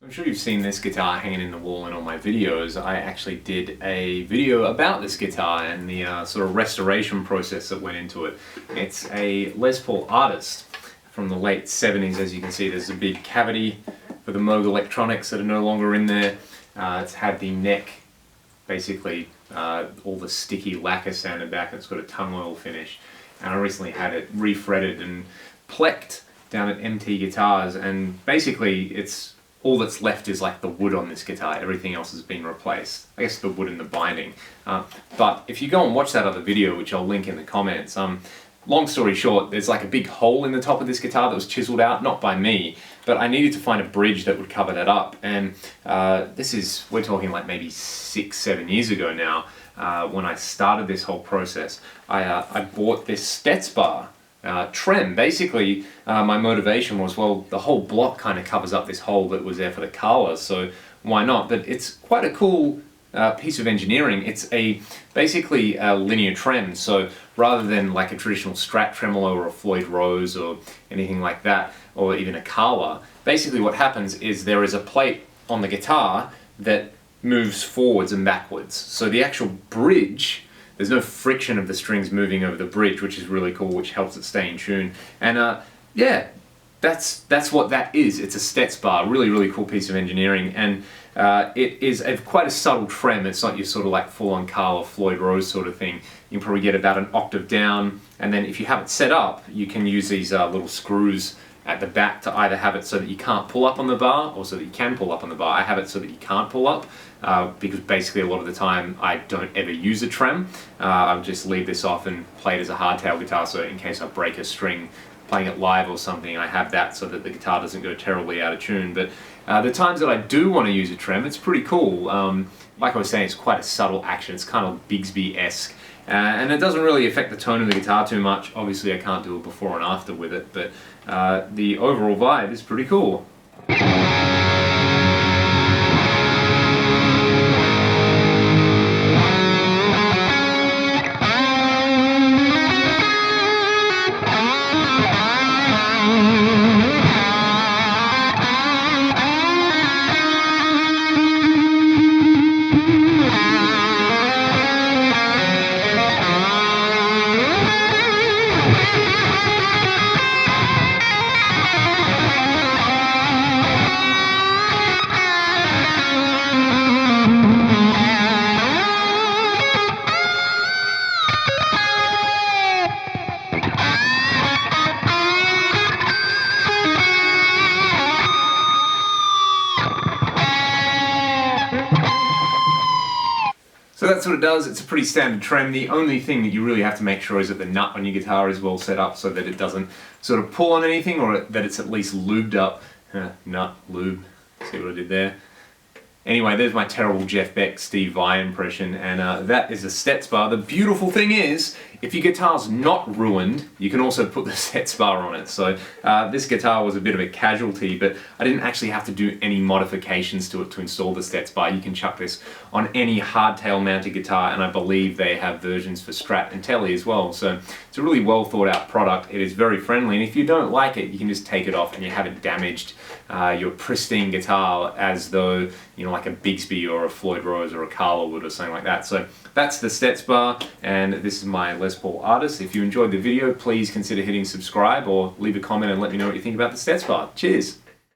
I'm sure you've seen this guitar hanging in the wall in all my videos. I actually did a video about this guitar and the sort of restoration process that went into it. It's a Les Paul Artist from the late 70s. As you can see, there's a big cavity for the Moog electronics that are no longer in there. It's had the neck, basically all the sticky lacquer sanded back, and it's got a tung oil finish. And I recently had it refretted and plecked down at MT Guitars, and basically it's all that's left is like the wood on this guitar. Everything else has been replaced. I guess the wood and the binding. But if you go and watch that other video, which I'll link in the comments, long story short, there's like a big hole in the top of this guitar that was chiseled out, not by me, but I needed to find a bridge that would cover that up. And we're talking like maybe 6-7 years ago now, when I started this whole process. I bought this Stetsbar trem. Basically, my motivation was, well, the whole block kind of covers up this hole that was there for the Carla, so why not? But it's quite a cool piece of engineering. It's basically a linear trem, so rather than like a traditional Strat tremolo or a Floyd Rose or anything like that, or even a Carla, basically what happens is there is a plate on the guitar that moves forwards and backwards. So the actual bridge, there's no friction of the strings moving over the bridge, which is really cool, which helps it stay in tune. And yeah, that's what that is. It's a Stetsbar, really cool piece of engineering, and it is quite a subtle trem. It's not your sort of like full-on Carl or Floyd Rose sort of thing. You can probably get about an octave down, and then if you have it set up, you can use these little screws at the back to either have it so that you can't pull up on the bar or so that you can pull up on the bar. I have it so that you can't pull up because basically a lot of the time I don't ever use a trem. I'll just leave this off and play it as a hardtail guitar, so in case I break a string playing it live or something, I have that so that the guitar doesn't go terribly out of tune. But the times that I do want to use a trem, it's pretty cool. Like I was saying, it's quite a subtle action. It's kind of Bigsby-esque. And it doesn't really affect the tone of the guitar too much. Obviously I can't do a before and after with it, but the overall vibe is pretty cool. So that's what it does. It's a pretty standard trem. The only thing that you really have to make sure is that the nut on your guitar is well set up so that it doesn't sort of pull on anything, or that it's at least lubed up. Nut, lube, see what I did there? Anyway, there's my terrible Jeff Beck, Steve Vai impression, and that is a Stetsbar. The beautiful thing is, if your guitar's not ruined, you can also put the Stetsbar on it. So this guitar was a bit of a casualty, but I didn't actually have to do any modifications to it to install the Stetsbar. You can chuck this on any hardtail mounted guitar, and I believe they have versions for Strat and Tele as well. So it's a really well thought out product. It is very friendly, and if you don't like it, you can just take it off and you haven't damaged your pristine guitar as though, you know, like a Bigsby or a Floyd Rose or a Carla would or something like that. So that's the Stetsbar, and this is my Les Paul Artist. If you enjoyed the video, please consider hitting subscribe or leave a comment and let me know what you think about the Stetsbar. Cheers!